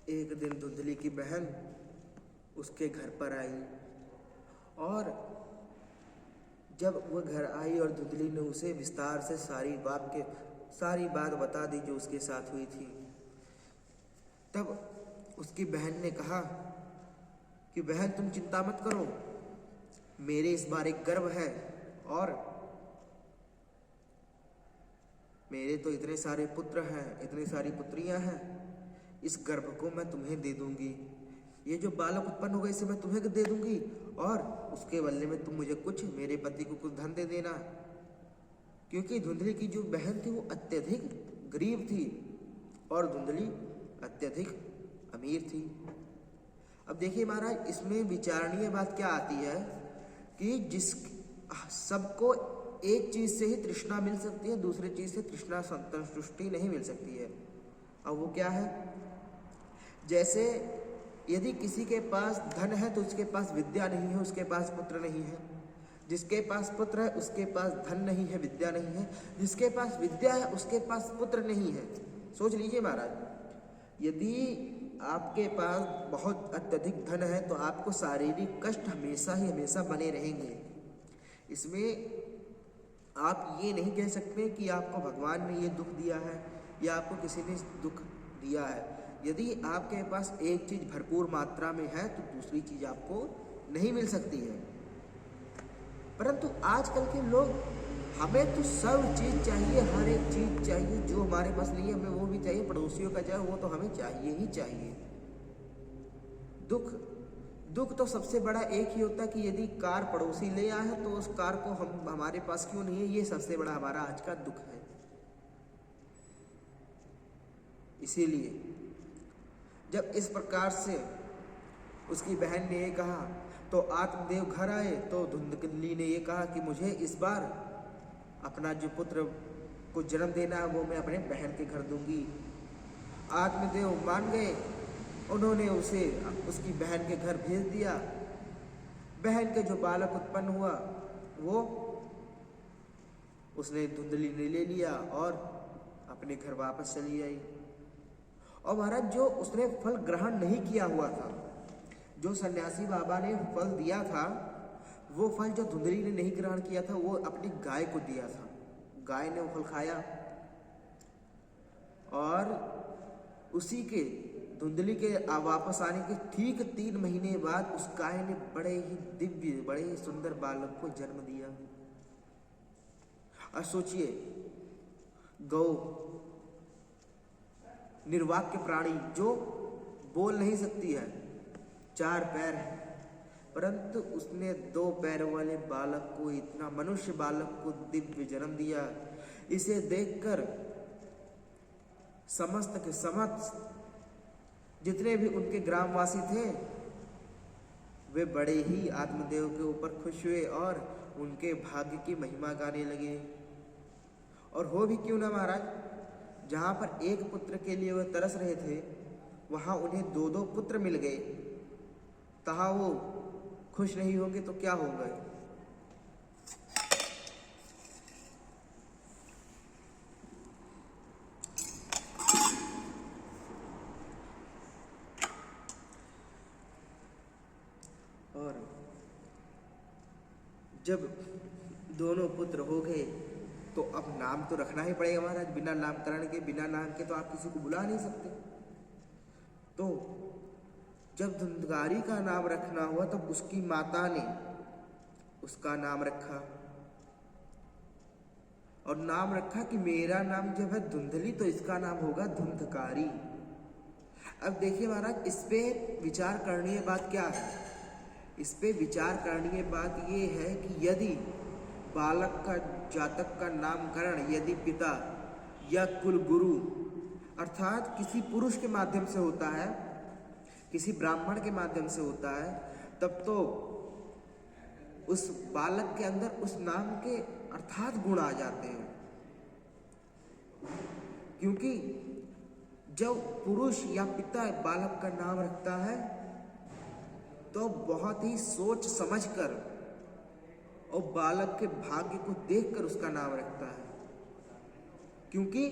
एक दिन धुंधली की बहन उसके घर पर आई और जब वह घर आई और धुंधली ने उसे विस्तार से सारी बात बता दी जो उसके साथ हुई थी। तब उसकी बहन ने कहा कि बहन तुम चिंता मत करो, मेरे इस बार एक गर्व है और मेरे तो इतने सारे पुत्र हैं, इतनी सारी पुत्रियां हैं, इस गर्भ को मैं तुम्हें दे दूंगी। ये जो बालक उत्पन्न होगा इसे मैं तुम्हें दे दूंगी और उसके बदले में तुम मुझे मेरे पति को कुछ धन दे देना। क्योंकि धुंधली की जो बहन थी वो अत्यधिक गरीब थी और धुंधली अत्यधिक अमीर थी। अब देखिए महाराज, इसमें विचारणीय बात क्या आती है कि सबको एक चीज से ही तृष्णा मिल सकती है, दूसरी चीज से तृष्णा संतुष्टि नहीं मिल सकती है। अब वो क्या है? जैसे यदि किसी के पास धन है तो उसके पास विद्या नहीं है, उसके पास पुत्र नहीं है। जिसके पास पुत्र है उसके पास धन नहीं है, विद्या नहीं है। जिसके पास विद्या है उसके पास पुत्र नहीं है। सोच लीजिए महाराज, यदि आपके पास बहुत अत्यधिक धन है तो आपको शारीरिक कष्ट हमेशा बने रहेंगे। इसमें आप ये नहीं कह सकते कि आपको भगवान ने ये दुख दिया है या आपको किसी ने दुख दिया है। यदि आपके पास एक चीज भरपूर मात्रा में है तो दूसरी चीज आपको नहीं मिल सकती है। परंतु आजकल के लोग, हमें तो सब चीज चाहिए, हर एक चीज चाहिए, जो हमारे पास नहीं है हमें वो भी चाहिए, पड़ोसियों का चाहे वो तो हमें चाहिए ही चाहिए। दुख तो सबसे बड़ा एक ही होता है कि यदि कार पड़ोसी ले आया है तो उस कार को हमारे पास क्यों नहीं है, ये सबसे बड़ा हमारा आज का दुख है। इसीलिए जब इस प्रकार से उसकी बहन ने ये कहा तो आत्मदेव घर आए तो धुंधली ने ये कहा कि मुझे इस बार अपना जो पुत्र को जन्म देना है वो मैं अपने बहन के घर दूंगी। आत्मदेव मान गए, उन्होंने उसे उसकी बहन के घर भेज दिया। बहन के जो बालक उत्पन्न हुआ वो उसने धुंधली ने ले लिया और अपने घर वापस चली आई। और महाराज, जो उसने फल ग्रहण नहीं किया हुआ था, जो सन्यासी बाबा ने फल दिया था, वो फल जो धुंधली ने नहीं ग्रहण किया था वो अपनी गाय को दिया था। गाय ने वो फल खाया और उसी के धुंधली के वापस आने के ठीक 3 महीने बाद उस गाय ने बड़े ही दिव्य, बड़े ही सुंदर बालक को जन्म दिया। और सोचिए, गौ निर्वाक्य प्राणी जो बोल नहीं सकती है, 4 पैर है, परंतु उसने 2 पैर वाले बालक को, इतना मनुष्य बालक को दिव्य जन्म दिया। इसे देखकर समस्त के समस्त जितने भी उनके ग्रामवासी थे वे बड़े ही आत्मदेव के ऊपर खुश हुए और उनके भाग्य की महिमा गाने लगे। और हो भी क्यों ना महाराज, जहां पर एक पुत्र के लिए वह तरस रहे थे वहां उन्हें 2-2 पुत्र मिल गए, तहाँ वो खुश नहीं होंगे तो क्या होगा। और जब दोनों पुत्र हो गए तो अब नाम तो रखना ही पड़ेगा महाराज। बिना नामकरण के, बिना नाम के तो आप किसी को बुला नहीं सकते। तो जब धुंधकारी का नाम रखना हुआ तब उसकी माता ने उसका नाम रखा और नाम रखा कि मेरा नाम जब है धुंधली तो इसका नाम होगा धुंधकारी। अब देखिए महाराज, इस पे विचार करने बात क्या है? इस पे विचार करने बात ये है कि यदि बालक का, जातक का नामकरण यदि पिता या कुल गुरु अर्थात किसी पुरुष के माध्यम से होता है, किसी ब्राह्मण के माध्यम से होता है, तब तो उस बालक के अंदर उस नाम के अर्थात गुण आ जाते हैं। क्योंकि जब पुरुष या पिता बालक का नाम रखता है तो बहुत ही सोच समझकर और बालक के भाग्य को देखकर उसका नाम रखता है। क्योंकि